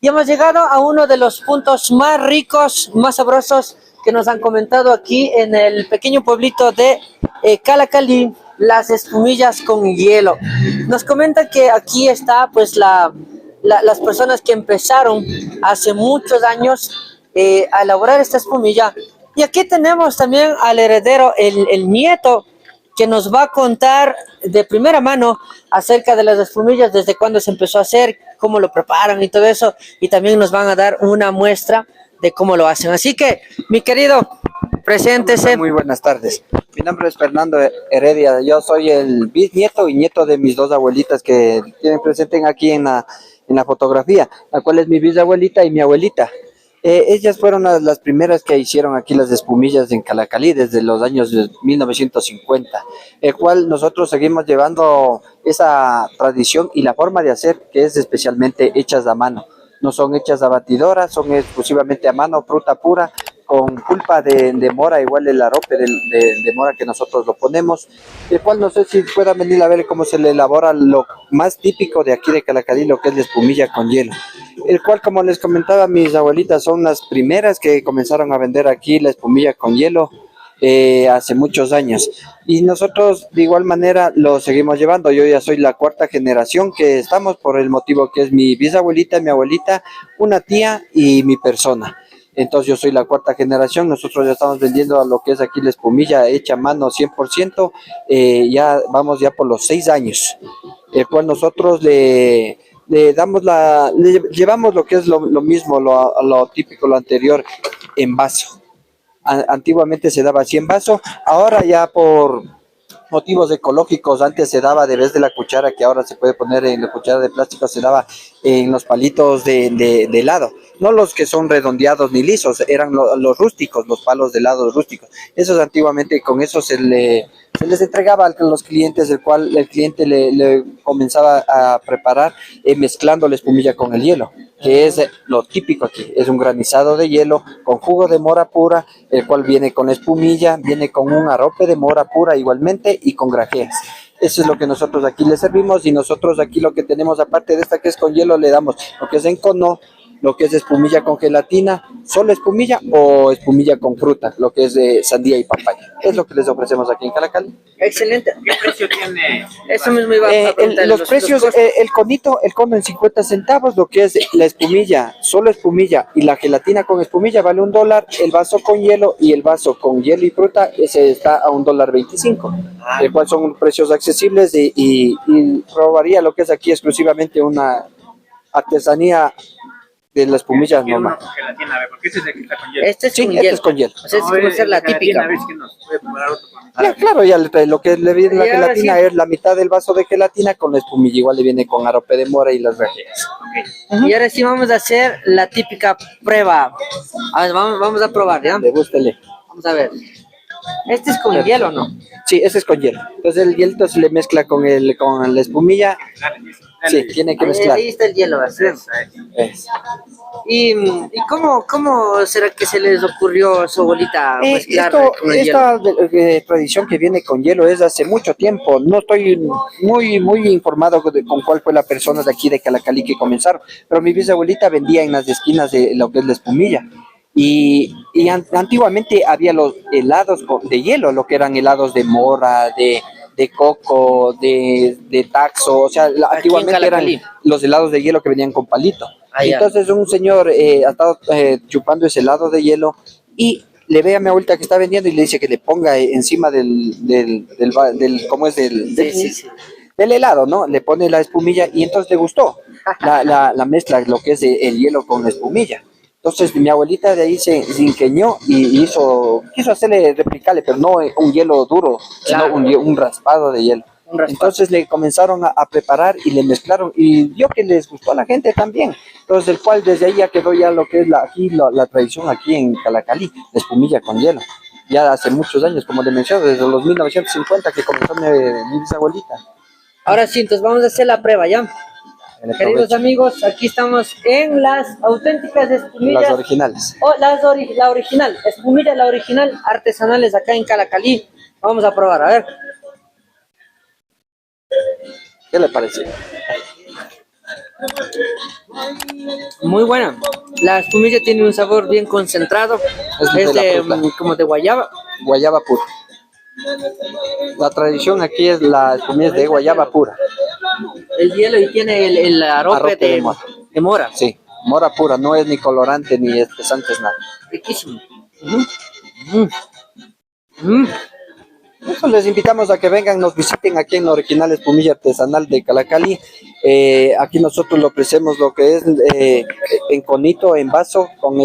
Y hemos llegado a uno de los puntos más ricos, más sabrosos que nos han comentado aquí en el pequeño pueblito de Calacalí, las espumillas con hielo. Nos comenta que aquí está pues las personas que empezaron hace muchos años a elaborar esta espumilla. Y aquí tenemos también al heredero, el nieto, que nos va a contar de primera mano acerca de las espumillas, desde cuándo se empezó a hacer, cómo lo preparan y todo eso, y también nos van a dar una muestra de cómo lo hacen. Así que, mi querido, preséntese. Muy buenas tardes. Mi nombre es Fernando Heredia. Yo soy el bisnieto y nieto de mis dos abuelitas que tienen presente aquí en la fotografía, la cual es mi bisabuelita y mi abuelita. Ellas fueron las primeras que hicieron aquí las espumillas en Calacalí desde los años de 1950, el cual nosotros seguimos llevando esa tradición y la forma de hacer, que es especialmente hechas a mano. No son hechas a batidora, son exclusivamente a mano, fruta pura, con pulpa de mora, igual el arope de mora que nosotros lo ponemos, el cual no sé si puedan venir a ver cómo se le elabora lo más típico de aquí de Calacalí, lo que es la espumilla con hielo, el cual, como les comentaba, mis abuelitas son las primeras que comenzaron a vender aquí la espumilla con hielo hace muchos años, y nosotros de igual manera lo seguimos llevando. Yo ya soy la cuarta generación que estamos, por el motivo que es mi bisabuelita, mi abuelita, una tía y mi persona. Entonces yo soy la cuarta generación. Nosotros ya estamos vendiendo a lo que es aquí la espumilla hecha a mano 100%, ya vamos ya por los 6 años, el cual nosotros le llevamos lo que es lo mismo, lo típico, lo anterior, en vaso. Antiguamente se daba así en vaso, ahora ya por motivos ecológicos, antes se daba de vez de la cuchara, que ahora se puede poner en la cuchara de plástico, se daba en los palitos de helado, no los que son redondeados ni lisos, eran los rústicos, los palos de helado rústicos. Esos antiguamente con eso se les entregaba a los clientes, el cual el cliente le comenzaba a preparar mezclando la espumilla con el hielo, que es lo típico aquí. Es un granizado de hielo con jugo de mora pura, el cual viene con espumilla, viene con un arope de mora pura igualmente y con grajeas. Eso es lo que nosotros aquí le servimos, y nosotros aquí lo que tenemos, aparte de esta que es con hielo, le damos lo que es en cono, lo que es espumilla con gelatina, solo espumilla, o espumilla con fruta, lo que es de sandía y papaya. Es lo que les ofrecemos aquí en Calacalí. Excelente. ¿Qué precio tiene? Eso mismo iba a preguntar. Los precios, el cono en 50 centavos, lo que es la espumilla, solo espumilla, y la gelatina con espumilla vale $1, el vaso con hielo y el vaso con hielo y fruta, ese está a $1.25, el cual son precios accesibles, y probaría lo que es aquí exclusivamente una artesanía de la espumilla normal. Gelatina, a ver, porque este es el que está con hielo. Este es Sí, con este hielo. es con hielo. O sea, es como ser la típica. A ver si nos puede preparar otro con Claro, ya lo que le viene la Y ahora gelatina sí. es la mitad del vaso de gelatina con la espumilla, igual le viene con arope de mora y las grajeas. Y ahora sí vamos a hacer la típica prueba. A ver, vamos a probar, ¿ya? Degústele. Vamos a ver. Este es con hielo, ¿no? Sí, ese es con hielo. Entonces el hielo se le mezcla con la espumilla. Sí, tiene que mezclar. Ahí está el hielo, ¿verdad? Es. ¿Y cómo será que se les ocurrió a su abuelita mezclar con el hielo? Esta tradición que viene con hielo es de hace mucho tiempo. No estoy muy informado con cuál fue la persona de aquí de Calacalí que comenzaron, pero mi bisabuelita vendía en las esquinas de lo que es la espumilla. Y antiguamente había los helados de hielo, lo que eran helados de mora, de coco, de taxo, o sea, antiguamente eran los helados de hielo que venían con palito. Entonces un señor ha estado chupando ese helado de hielo y le ve a mi abuelita que está vendiendo y le dice que le ponga encima ¿cómo es? Del helado, ¿no? Le pone la espumilla, y entonces le gustó la mezcla, lo que es el hielo con la espumilla. Entonces mi abuelita de ahí se ingenió y quiso hacerle replicarle, pero no un hielo duro, sino un raspado de hielo. Entonces le comenzaron a preparar y le mezclaron, y vio que les gustó a la gente también. Entonces el cual desde ahí ya quedó ya lo que es la tradición aquí en Calacalí, la espumilla con hielo. Ya hace muchos años, como le menciono, desde los 1950 que comenzó mi bisabuelita. Ahora sí, entonces vamos a hacer la prueba, ¿ya? Queridos amigos, aquí estamos en las auténticas espumillas. Las originales. La original, espumilla, la original, artesanales acá en Calacalí. Vamos a probar, a ver. ¿Qué le parece? Muy buena. La espumilla tiene un sabor bien concentrado. Es de la fruta. Como de guayaba. Guayaba pura. La tradición aquí es la espumilla de guayaba pura. El hielo y tiene el arope Arrope de mora. de mora. Sí, mora pura, no es ni colorante ni espesante, es nada. Riquísimo. Mm. Mm. Eso, les invitamos a que vengan, nos visiten aquí en la original espumilla artesanal de Calacali. Aquí nosotros le ofrecemos lo que es en conito, en vaso, con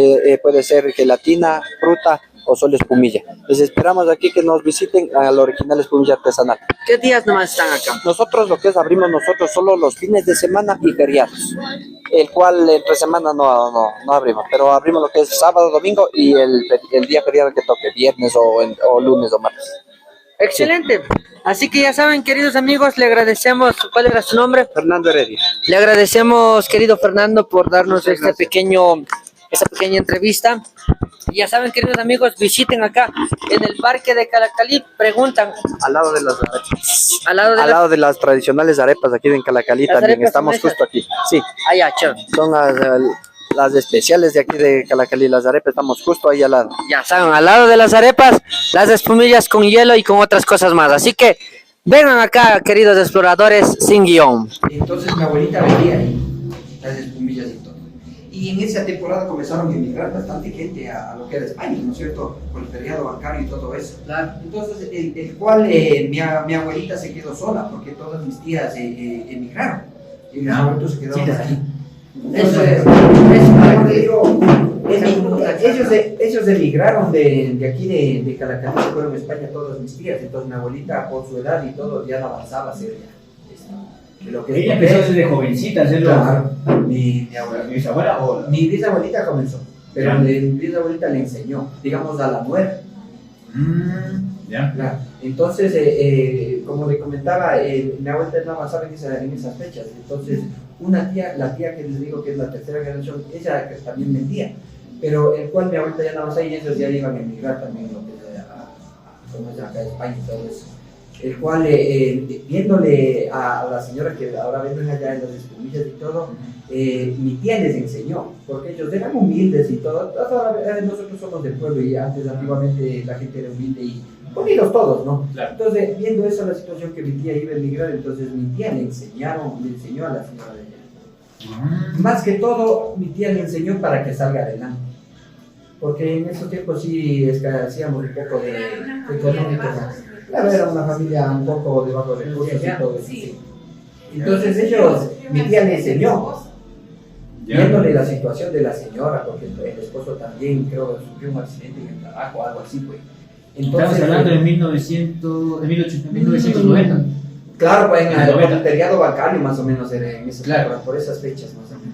puede ser gelatina, fruta o solo espumilla. Les esperamos aquí que nos visiten a la original espumilla artesanal. ¿Qué días nomás están acá? Nosotros lo que es abrimos nosotros solo los fines de semana y feriados, el cual entre semana no abrimos, pero abrimos lo que es sábado, domingo y el día feriado que toque, viernes o lunes o martes. Excelente. Así que ya saben, queridos amigos, le agradecemos. ¿Cuál era su nombre? Fernando Heredia. Le agradecemos, querido Fernando, por darnos Muchas esta gracias. pequeña entrevista. Y ya saben, queridos amigos, visiten acá en el parque de Calacali, preguntan Al lado de las arepas. al lado de Al lado de las tradicionales arepas aquí en Calacali Las también, arepas estamos son esas. justo aquí. Sí, allá, chévere. son las especiales de aquí de Calacali, las arepas, estamos justo ahí al lado. Ya saben, al lado de las arepas, las espumillas con hielo y con otras cosas más. Así que vengan acá, queridos exploradores sin guión. Entonces mi abuelita vendía ahí las espumillas y todo. Y en esa temporada comenzaron a emigrar bastante gente a lo que era España, ¿no es cierto? Con el feriado bancario y todo eso. Claro. Entonces, el cual mi abuelita se quedó sola porque todas mis tías emigraron. Y mis abuelitos se quedaron aquí. Eso es. Como te digo, ellos emigraron de aquí de Calacali, fueron a España todas mis tías. Entonces mi abuelita, por su edad y todo, ya no avanzaba a ser de lo que es Ella papel. empezó desde jovencita a hacerlo. Claro, mi abuela. ¿Mi bisabuela o Mi bisabuelita comenzó, pero Ya. mi bisabuelita le enseñó, digamos, a la nuera. ya? Claro. Entonces, como le comentaba, mi abuelita no avanzaba en esas fechas. Entonces, la tía que les digo que es la tercera generación, ella que también vendía, pero el cual mi abuelita ya no avanzaba y ellos ya iban a emigrar también lo que es como es acá en España y todo eso. El cual, viéndole a la señora que ahora venden allá en las espumillas y todo, mi tía les enseñó, porque ellos eran humildes y todo. Nosotros somos del pueblo y antes, antiguamente, la gente era humilde y unidos todos, ¿no? Claro. Entonces, viendo eso, la situación que mi tía iba a emigrar, entonces mi tía le enseñó a la señora de ella. Más que todo, mi tía le enseñó para que salga adelante. Porque en esos tiempos sí hacíamos un poco de económico, ¿no? Claro, era una familia un poco de bajos recursos y todo eso. Sí. Entonces mi tía le enseñó, viéndole la situación de la señora, porque el esposo también creo que sufrió un accidente en el trabajo, algo así, pues. Estamos hablando de 1990. Claro, pues en En el periodo bancario más o menos era en esas, Claro. por esas fechas más o menos.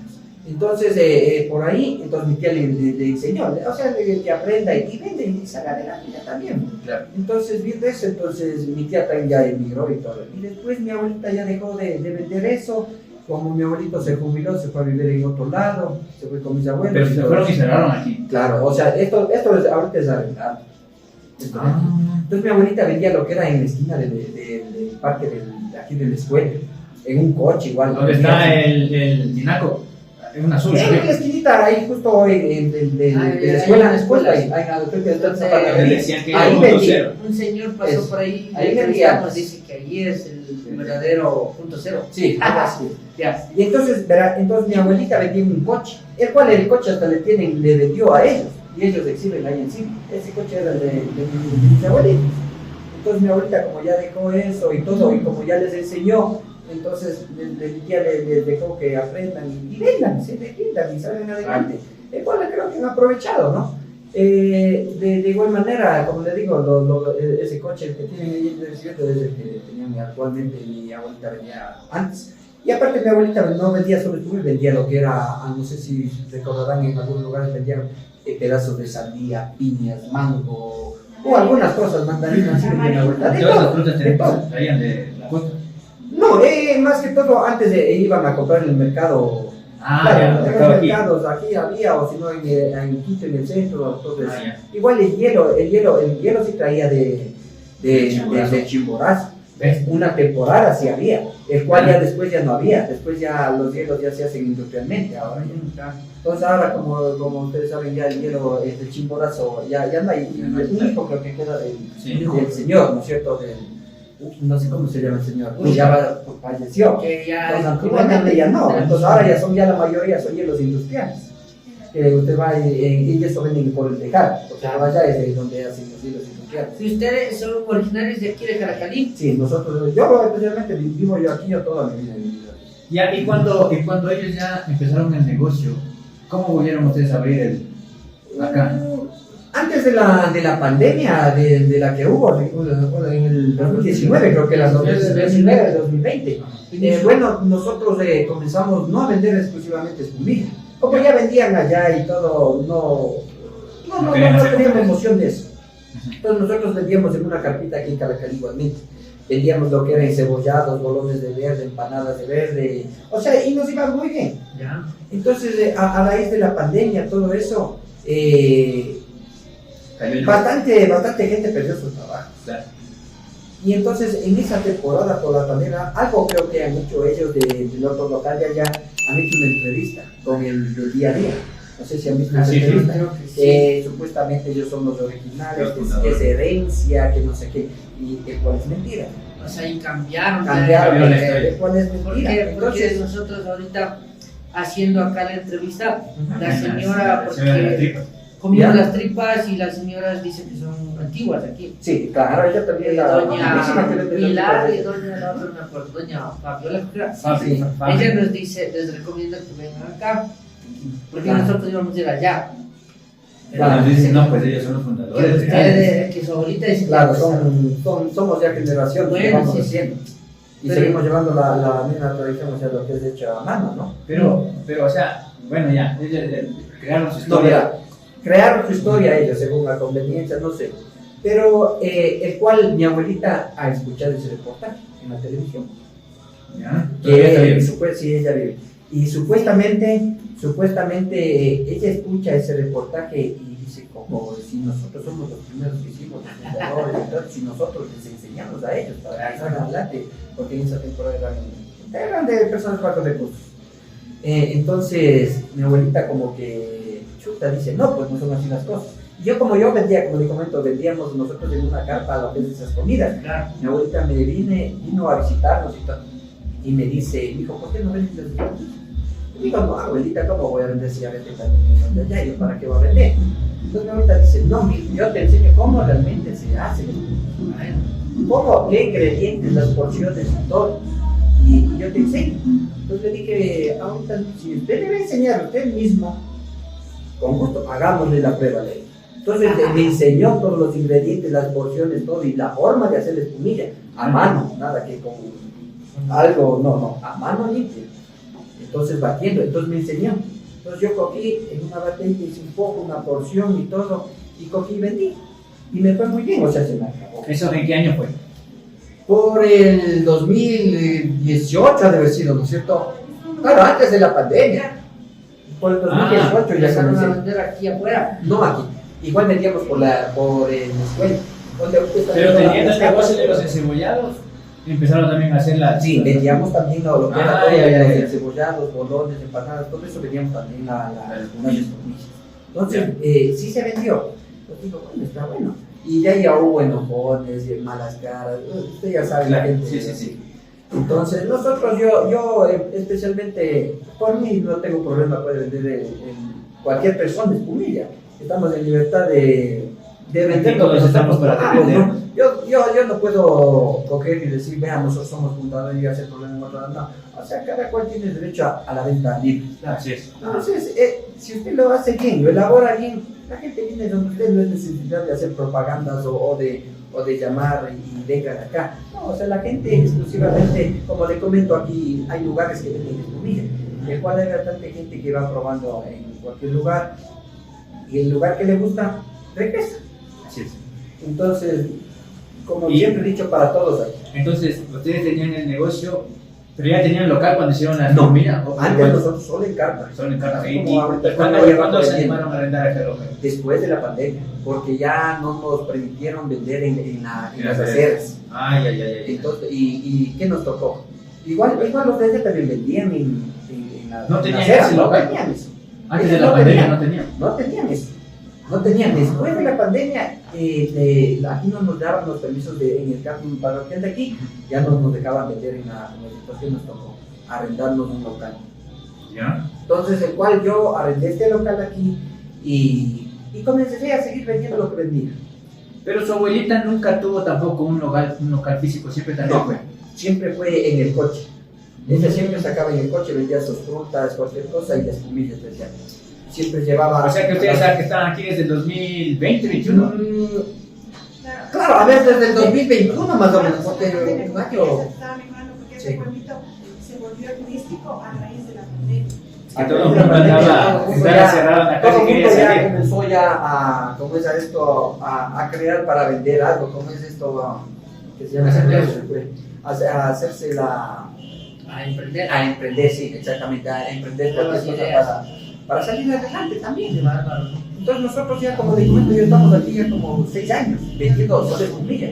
Entonces, por ahí, entonces mi tía le enseñó, o sea, que aprenda y vende y salga adelante ya también. Claro. Entonces, viendo eso, entonces mi tía también ya emigró y todo. Y después mi abuelita ya dejó de vender eso. Como mi abuelito se jubiló, se fue a vivir en otro lado, se fue con mis abuelos. Pero y se todo. fueron y cerraron aquí. Claro, o sea, esto ahorita es arrendado. Entonces mi abuelita vendía lo que era en la esquina del parque de aquí de la escuela, en un coche igual. ¿Dónde está el tinaco? Es un azul. En la esquinita, ahí justo de la escuela, ahí, creo que está esa parte. Le decían que Ahí era vendí. punto cero. Un señor pasó Eso. por ahí, Ahí le vendía. entrevistamos, dice que allí es el verdadero punto cero. Sí, así. Ya. Y entonces, mi abuelita vendía un coche, el cual el coche hasta le vendió a ellos, y ellos exhiben ahí encima. Ese coche era de mis abuelitos. Entonces mi abuelita, como ya dejó eso y todo, y como ya les enseñó, entonces mi tía les dejó que aprendan y vendan, se defiendan y salgan adelante. El cual creo que han aprovechado, ¿no? De igual manera, como le digo, ese coche que tienen ahí es el que tenían actualmente mi abuelita vendía antes. Y aparte mi abuelita no vendía solo espuma, vendía lo que era, no sé si recordarán, en algunos lugares vendían pedazos de sandía, piñas, mango, o algunas cosas, mandarinas, así vendía mi abuelita. De Todas esas todo, frutas de todo. traían de la costa. No, más que todo antes iban a comprar en el mercado. Ah, Claro, ya, en los estaba aquí. mercados aquí había, o si no en Quito, en el centro, entonces, Ah, ya. igual el hielo sí traía de Chimborazo, ¿Ves? Una temporada sí había, el cual ya después ya no había, después ya los hielos ya se hacen industrialmente ahora ya. Entonces ahora como ustedes saben ya el hielo es de Chimborazo, ya no hay, el único creo que queda del señor, ¿no es cierto? No sé cómo se llama el señor, ya falleció. Que ya Entonces, antiguamente ya no, entonces ahora ya son ya la mayoría son hielos industriales. Que usted va y eso venden por el tejar, porque allá es donde hacen los hielos industriales. ¿Y ustedes son originarios de aquí de Caracalí? Sí, nosotros, yo especialmente vivo yo aquí yo toda mi vida he vivido. Ya, y cuando ellos ya empezaron el negocio, ¿cómo volvieron ustedes a abrir acá? Antes de la pandemia, de la que hubo en el 2019, creo que era 2019, 2020. Bueno, nosotros comenzamos no a vender exclusivamente espumilla. Como ya vendían allá y todo, no teníamos emoción de eso. Entonces nosotros vendíamos en una carpita aquí en Calacalí igualmente. Vendíamos lo que era encebollados, bolones de verde, empanadas de verde, o sea, y nos iba muy bien. Ya. Entonces, a raíz de la pandemia, todo eso, bastante gente perdió su trabajo. Claro. Y entonces, en esa temporada, por la pandemia, algo creo que han hecho ellos del otro local de allá, han hecho una entrevista con el del día a día. No sé si han visto esa entrevista. Supuestamente ellos son los originales, que es herencia, que no sé qué, y el cual es mentira. O sea, y cambiaron. Cambiaron la historia. El cual es mentira. Porque Entonces, nosotros ahorita haciendo acá la entrevista, la La señora, señora de las porque tripas. comimos ¿Ya? las tripas y las señoras dicen que son antiguas aquí. sí, claro, ella también Doña Pilar y doña la otra, no me acuerdo, doña Fabiola, creo. Sí. Ella nos dice, les recomienda que vengan acá, porque Claro. nosotros íbamos a ir allá. Nos dicen, no, pues ellos son los fundadores. Que ustedes, que su abuelita es Claro, somos ya generación que Bueno, vamos sí. haciendo. Y Pero- seguimos llevando la misma tradición, o sea, lo que es hecho a mano, ¿no? Pero, o sea, bueno, ya, ellos crearon su No, historia. mira, crearon su historia ellos según la conveniencia, no sé. Pero el cual mi abuelita ha escuchado ese reportaje en la televisión. ¿Ya? Todavía está bien. Sí, ella vive. Y supuestamente ella escucha ese reportaje y dice, como si nosotros somos los primeros que hicimos los fundadores, entonces si nosotros les enseñamos a ellos para que salgan adelante, porque en esa temporada eran de personas bajos recursos. Entonces mi abuelita como que chuta dice, no, pues no son así las cosas. Y yo vendía, como le comento, vendíamos nosotros en una carpa lo que es esas comidas. Claro. Mi abuelita vino a visitarnos y todo. Y me dice, hijo, ¿por qué no vendes las cosas? Y digo, no, abuelita, ¿cómo voy a vender si ya vende también de allá? ¿Yo para qué va a vender? Entonces mi abuelita dice, no, mijo, yo te enseño cómo realmente se hace. Cómo, qué ingredientes, las porciones y todo. Y yo te enseño. Entonces le dije, ahorita, si usted debe enseñar usted mismo, con gusto, hagámosle la prueba de él. Entonces me enseñó todos los ingredientes, las porciones, todo, y la forma de hacer la espumilla, a mano, nada que con algo, no, a mano limpia. Entonces batiendo, entonces me enseñó. Entonces yo cogí en una botella, hice un poco, una porción y todo, y cogí y vendí. Y me fue muy bien, o sea, se me acabó. ¿Eso en qué año fue? Por el 2018 ha de haber sido, ¿no es cierto? Claro, antes de la pandemia. Por el 2018 ya Empezaron a comencé. vender aquí afuera. No aquí. Igual vendíamos por la escuela. Donde usted está Pero viendo teniendo las el negocio de los capas. encebollados, empezaron también a hacer la... Sí, vendíamos también lo que era Ah, todo, ya, ya, los ya. encebollados, bolones, empanadas, todo eso vendíamos también las espumillas. espumillas. Entonces, sí se vendió. Pues digo, bueno, está bueno. Y de ahí ya hubo enojones, malas caras, usted ya sabe la Claro, gente. sí. Entonces, nosotros, yo especialmente, por mí no tengo problema para vender cualquier persona espumilla. Estamos en libertad de vender todos lo que estamos para pagando, vender. ¿no? Yo no puedo coger y decir, vean, nosotros somos fundadores y hacer problema en otro lado. No. O sea, cada cual tiene derecho a la venta libre. Así es. Entonces, si usted lo hace bien, lo elabora bien, la gente viene donde usted, no es necesidad de hacer propagandas o de llamar y vengan acá. No, o sea, la gente exclusivamente, como le comento aquí, hay lugares que venden espumilla, el cual hay bastante gente que va probando en cualquier lugar y el lugar que le gusta, regresa. Así es. Entonces, como Y- siempre he dicho para todos hay. Entonces, ustedes tenían el negocio Pero ya tenían local cuando hicieron la No, comida. antes nosotros solo en carpa. Solo en carta. Así ¿Y como ahorita cuándo estamos cuándo se vendiendo. animaron a arrendar este local? Después de la pandemia, porque ya no nos permitieron vender en las las aceras. Ay, ay, ay, ay. Entonces, ¿y qué nos tocó? Igual los de ese también vendían en las No tenían aceras, ese no local. tenían eso. Antes de Ellos la no pandemia tenían. no tenían. No tenían eso. No tenían. Después de la pandemia, aquí no nos daban los permisos en el camping parroquial de aquí, ya no nos dejaban vender en la situación, nos tocó arrendarnos un local. ¿Ya? Entonces, el cual yo arrendé este local aquí y comencé a seguir vendiendo lo que vendía. Pero su abuelita nunca tuvo tampoco un local físico, siempre también No, fue. siempre fue en el coche. Ella siempre sacaba en el coche, vendía sus frutas, cualquier cosa y las espumilla especial. Siempre llevaba. O sea que ustedes saben que están aquí desde el 2020, 21. Claro, a ver, desde el 2021 más o menos, porque un año. Ese pueblito se volvió turístico a raíz de la pandemia. Que todo el mundo andaba cerrado en la todo casa el y mundo quería ya salir. comenzó ya a, ¿cómo es esto? A crear para vender algo, ¿cómo es esto? Que se llama a hacerse la. A emprender. A emprender, sí, exactamente, a emprender cualquier cosa para salir adelante también. Entonces nosotros ya, como le comento, yo estamos aquí ya como 6 años vendiendo solo espumilla.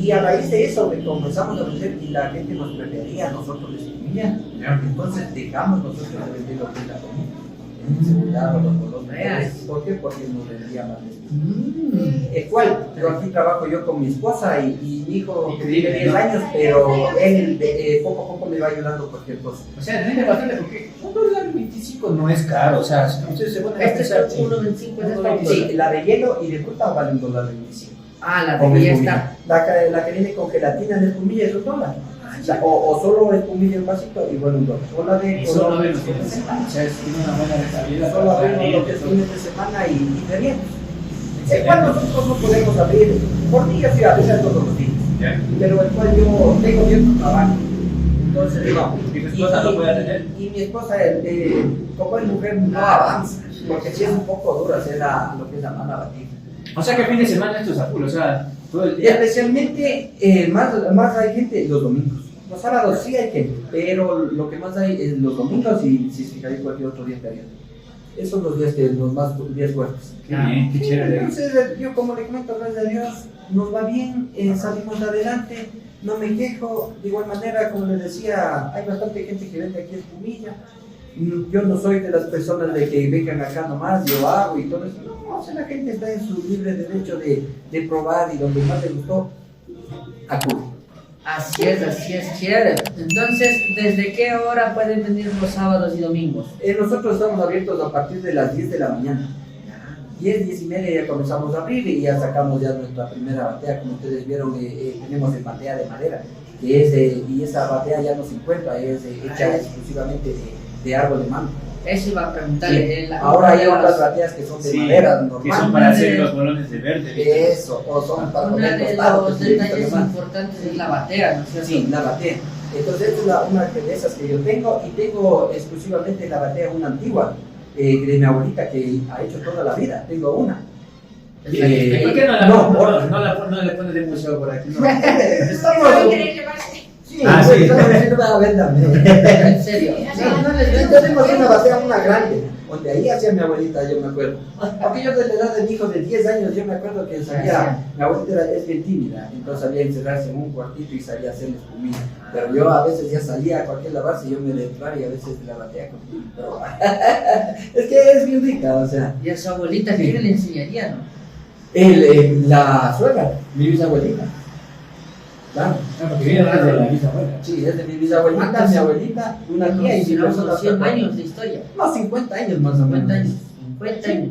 Y a raíz de eso comenzamos a vender y la gente nos prefería a nosotros la espumilla. Entonces dejamos nosotros de vender lo que es la comida. En segundo lado, los bolones. ¿Por qué? Porque nos vendía más de el cual, pero aquí trabajo yo con mi esposa y mi hijo que tiene 10 años, pero él poco a poco me va ayudando cualquier cosa. O sea, rinde bastante porque $1.25 no es caro. O sea, ustedes se ponen a Este es pensar. 1.25, es esta Sí, la de hielo y de fruta vale $1.25. Ah, la Con de ya espumilla. está. La que viene con gelatina de espumilla es $1. O solo espumilla en vasito y bueno $1. O la de Y solo color ven los fines de semana. O sea, tiene una buena rentabilidad. solo abrimos lo que es fines de semana y feriados. El cual nosotros no podemos abrir, por mí yo sí abrir todos los días, ¿Ya? pero el cual yo tengo cierto trabajo. Entonces, no. ¿Y tu esposa lo puede atender? Y mi esposa, como es mujer, no avanza, porque sí es un poco duro hacer lo que es la mano batida. O sea que fin de semana esto es a full, o sea, todo el Y día. especialmente, más hay gente los domingos. Los sábados sí hay gente, pero lo que más hay es los domingos y si se cae cualquier otro día feriado. Esos son los días los más días fuertes. Qué bien, qué chévere. Entonces, yo como le comento, gracias a Dios, nos va bien, salimos adelante, no me quejo. De igual manera, como les decía, hay bastante gente que vende aquí espumilla. Yo no soy de las personas de que vengan acá nomás, yo hago y todo eso. No, o sea, la gente está en su libre derecho de probar y donde más le gustó, acude. Así es, chévere. Entonces, ¿desde qué hora pueden venir los sábados y domingos? Nosotros estamos abiertos a partir de las 10 de la mañana. 10 y media ya comenzamos a abrir y ya sacamos ya nuestra primera batea. Como ustedes vieron, tenemos el batea de madera, que es, y esa batea ya no se encuentra, es hecha exclusivamente de árbol de mango. Eso iba a preguntarle. Sí. Ahora hay otras bateas que son de madera normal. que son para hacer los bolones de verde. Eso, o son para Uno poner de tostados, los que se usa detalles nomás. importantes es la batea, ¿no es cierto? Sí, la batea. Entonces, esta es una de esas que yo tengo y tengo exclusivamente la batea, una antigua, de mi abuelita que ha hecho toda la vida. Tengo una. ¿Por qué no le pones de museo por aquí? No. Estamos. Sí, Ah, sí. Véndame. En serio. No, tenemos una batea, una grande, donde ahí hacía mi abuelita, yo me acuerdo. Porque yo de la edad de mi hijo de 10 años, yo me acuerdo que salía, mi abuelita es bien tímida, entonces salía a encerrarse en un cuartito y salía a hacer espumilla. Pero yo a veces ya salía a cualquier lavarse y yo me le entraba y a veces la batea con pero es que es bien rica, o sea. Y a su abuelita, ¿qué le enseñaría, no? La suegra, mi bisabuelita. Claro. Porque viene de la bisabuela. Sí, es de mi bisabuelita, mi abuelita, una tía y mi Unos persona. 100 años de historia. No, 50 años más o menos. 50 años. 50 años.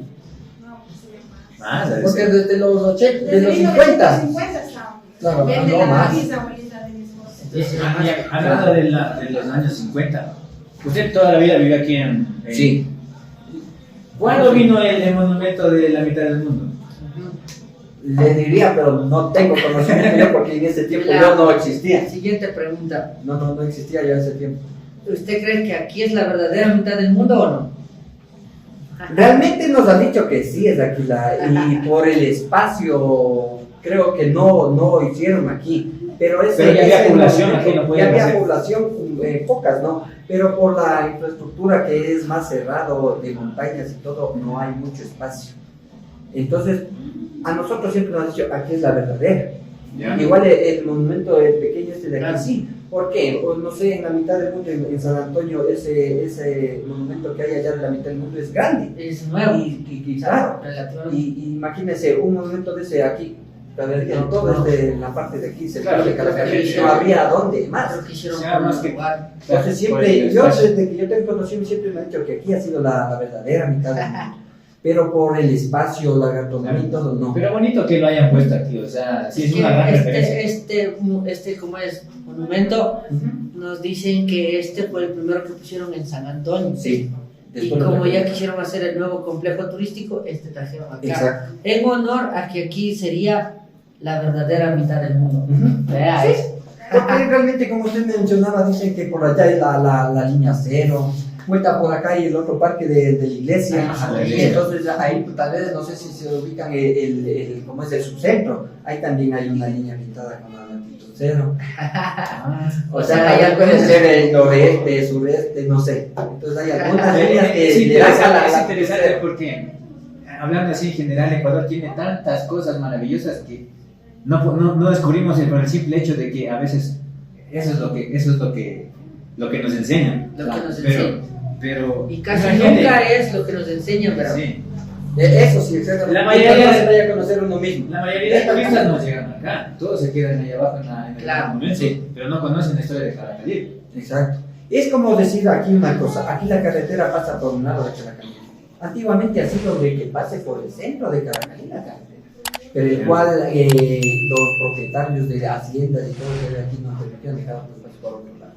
Más, debe Porque ser. desde los 80, de los 50. Claro, no más. Entonces, hablando de los años 50, usted toda la vida vivió aquí en... Sí. ¿Cuándo vino el monumento de la mitad del mundo? Le diría, pero no tengo conocimiento yo porque en ese tiempo yo no existía. Siguiente pregunta. No existía yo en ese tiempo. ¿Usted cree que aquí es la verdadera mitad del mundo o no? Realmente nos han dicho que sí es aquí y por el espacio creo que no hicieron aquí. pero Pero ya había población, aquí no podían ya había hacer. población, pocas, ¿no? Pero por la infraestructura que es más cerrado, de montañas y todo, no hay mucho espacio. Entonces, a nosotros siempre nos han dicho, aquí es la verdadera. Ya. Igual el monumento el pequeño este de aquí, Claro. sí. ¿Por qué? Pues no sé, en la mitad del mundo, en San Antonio, ese monumento que hay allá en la mitad del mundo es grande. Es nuevo. Y claro, Relativamente. y imagínense, un monumento de ese aquí, en todo No. en la parte de aquí, cerca Claro, de Calacalí, sí, no habría dónde más. Creo que hicieron O sea, más por que- un lugar. Entonces Por siempre, el yo espacio. desde que yo tengo conocimiento siempre me han dicho que aquí ha sido la verdadera mitad del mundo. Pero por el espacio, la gastronomía y todo, no. Pero bonito que lo hayan puesto aquí, o sea, sí es Que una gran referencia. este, ¿cómo es? Monumento, Ujú. nos dicen que este fue el primero que pusieron en San Antonio. Sí. Y Después lo como ya trajeron. quisieron hacer el nuevo complejo turístico, este trajeron acá. Exacto. En honor a que aquí sería la verdadera mitad del mundo. Ujú. Vea Sí. eso. Porque realmente, como usted mencionaba, dicen que por allá es la línea cero, vuelta por acá y el otro parque de la iglesia. Ah, la Y iglesia. entonces ahí pues, tal vez, no sé si se ubican como es el subcentro, ahí también hay una línea pintada con la latitud cero. O sea, allá puede ser el noreste, sureste, no sé. Entonces hay algunas líneas que Es le dan a interesante, es latitud interesante cero. porque, hablando así en general, Ecuador tiene tantas cosas maravillosas que no descubrimos por el simple hecho de que a veces eso es lo que nos enseñan. Lo que nos pero, enseñan. pero Y casi imagínate, nunca es lo que nos enseñan, ¿verdad? sí, Eso sí, exactamente. La mayoría no de- se vaya a conocer uno mismo. la mayoría de turistas no llegan acá, todos se quedan ahí abajo en el Claro. monumento, Sí. pero no conocen la historia de Calacalí. Exacto. Es como decir aquí una cosa, aquí la carretera pasa por un lado de Caracalí. Antiguamente ha sido de que pase por el centro de Caracalí la carretera, pero el cual los propietarios de haciendas y todo que hay aquí no permitían dejar los pasos por otro lado.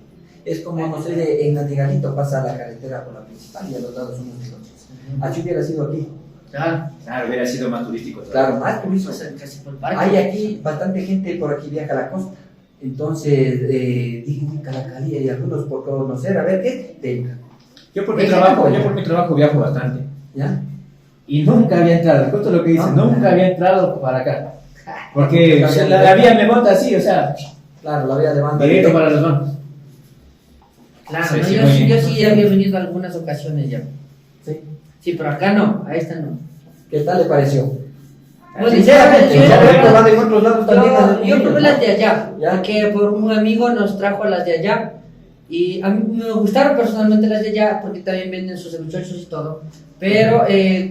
Es como, no sé, en Natigalito pasa la carretera por la principal y a los lados son unos negocios. Así hubiera sido aquí. Claro. Claro, hubiera sido más turístico. Claro, más turismo. Pues casi por el parque. Hay aquí bastante gente por aquí viaja a la costa. Entonces, digo, Calacalí y algunos por conocer, a ver qué, venga. Yo por mi Ese trabajo, tipo. yo por mi trabajo viajo bastante. ¿Ya? Y nunca había entrado, justo lo que dice, No. nunca había entrado para acá. Porque Nunca o sea, había la vía me bota así, o sea, Claro, la vía de banda. directo para los bancos. Claro, Sí, no, sí, yo, muy sí- bien. yo sí había venido algunas ocasiones ya. Sí. Sí, pero acá no, a esta no. ¿Qué tal le pareció? Bueno, Sinceramente, yo- yo yo- he probado en otros lados también. las de Yo probé Trujillo, las ¿no? de allá, Ya. porque por un amigo nos trajo las de allá. Y a mí me gustaron personalmente las de allá, porque también venden sus cevichosos y todo. Pero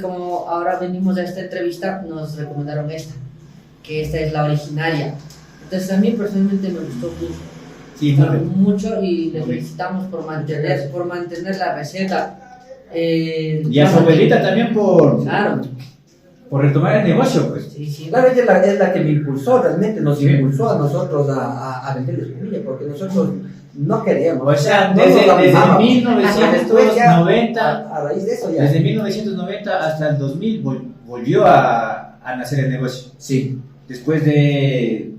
como ahora venimos a esta entrevista, nos recomendaron esta, que esta es la originaria. Entonces a mí personalmente me gustó mucho. Sí, Mucho y les Muy bien. felicitamos por mantener la receta. Y a su abuelita también Claro, por retomar el negocio, pues. sí, sí. Claro, ella es la que me impulsó, realmente nos Sí. impulsó a nosotros a vender la espumilla, porque nosotros no queríamos. O sea, no desde nos amábamos. 1990, A raíz de eso ya. desde 1990 hasta el 2000 volvió a nacer el negocio. Sí, Después de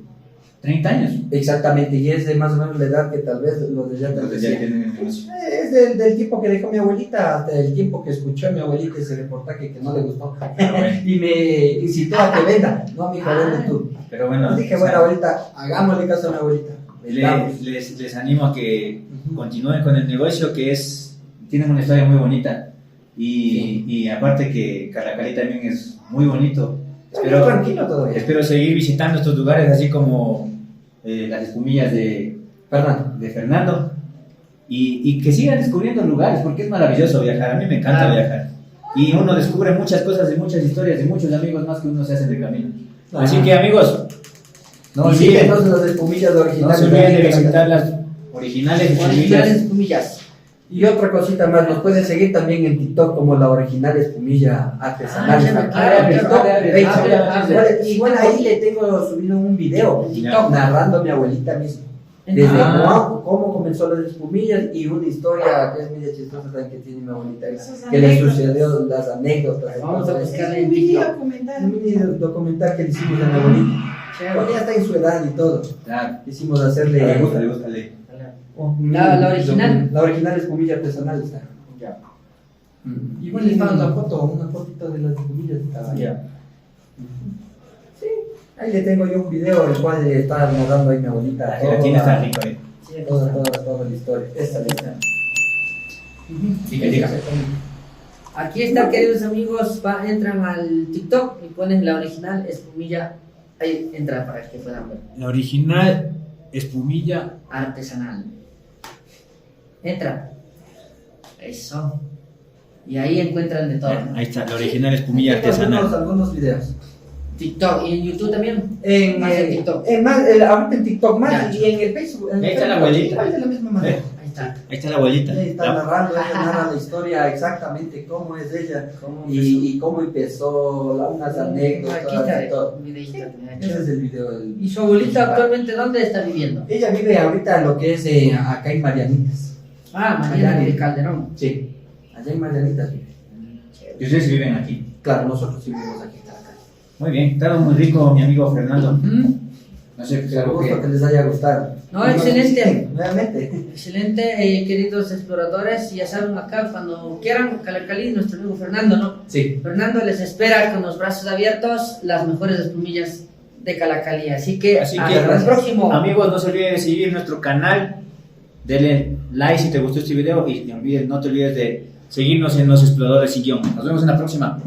30 años. exactamente, y es de más o menos la edad que tal vez los de ya tal vez Entonces ya sí. tienen el negocio. Es del tiempo que dejó mi abuelita hasta el tiempo que escuchó a mi abuelita ese reportaje que no le gustó y me incitó a que venda. No, mi hijo, vende tú. Pero bueno, Dije, o bueno, sea, abuelita, hagámosle caso a mi abuelita. Vendamos. les animo a que Ujú. continúen con el negocio que tienen una historia muy bonita Sí. y aparte que Calacalí también es muy bonito. Pero Espero, tranquilo todavía. espero seguir visitando estos lugares así como las espumillas de Fernando y que sigan descubriendo lugares porque es maravilloso viajar, a mí me encanta Claro. viajar y uno descubre muchas cosas y muchas historias de muchos amigos más que uno se hace de camino. Así que amigos, no y sí, olviden, entonces las espumillas no originales. se olviden de visitar las originales Originales espumillas. espumillas. Y otra cosita más, nos pueden seguir también en TikTok como la original espumilla artesanal. Ah, Claro, claro, TikTok, claro, veis, claro, igual ahí le tengo subido un video Ya. narrando a mi abuelita mismo. Desde cómo comenzó las espumillas y una historia que es media chistosa también que tiene mi abuelita, Sus que le anécdotas. sucedió las anécdotas. Vamos a entonces, buscar Es un mini documental. un mini documental que le hicimos a mi abuelita. Cuando ya está en su edad y todo, Claro. quisimos hacerle Búscale. La original. La original espumilla artesanal está. Ya. Igual está la foto, una fotito de las espumillas estaba. Ya. Sí, Ahí le tengo yo un video el cual le está narrando ahí mi abuelita. La gelatina está rico, Toda la historia. Esta es la Diga. Aquí está, queridos amigos, entran al TikTok y ponen la original espumilla. Ahí entra para que puedan ver. La original espumilla Artesanal. Entra. Eso. Y ahí encuentran de todo, ¿no? Ahí está, la original espumilla artesanal. Algunos videos. TikTok y en YouTube también. Más en TikTok. Ahorita en TikTok más Ya. y en el Facebook. Ahí está la abuelita. Igual de la misma manera. Ahí está. Ahí está la abuelita. Ella está narrando, ella narra la historia exactamente cómo es ella y cómo empezó, unas anécdotas Aquí está y todo. un videíto que me ha hecho. Ese es el video. ¿Y su abuelita actualmente dónde está viviendo? Ella vive ahorita en lo que es acá en Marianitas. Ah, Mariana de Calderón. Sí, allá en Marianitas vive. Y ustedes viven aquí. Claro, nosotros sí vivimos aquí en Caracas. Muy bien, claro, muy rico, mi amigo Fernando. Ujú. No sé, Espero algo que que. les haya gustado. No, excelente. Nuevamente. Excelente, queridos exploradores. Ya saben, acá cuando quieran, Calacalí, nuestro amigo Fernando, ¿no? Sí. Fernando les espera con los brazos abiertos las mejores espumillas de Calacalí. Así que hasta el próximo. Amigos, no se olviden de seguir nuestro canal. Denle like si te gustó este video y no te olvides de seguirnos en Los Exploradores y Guión. Nos vemos en la próxima.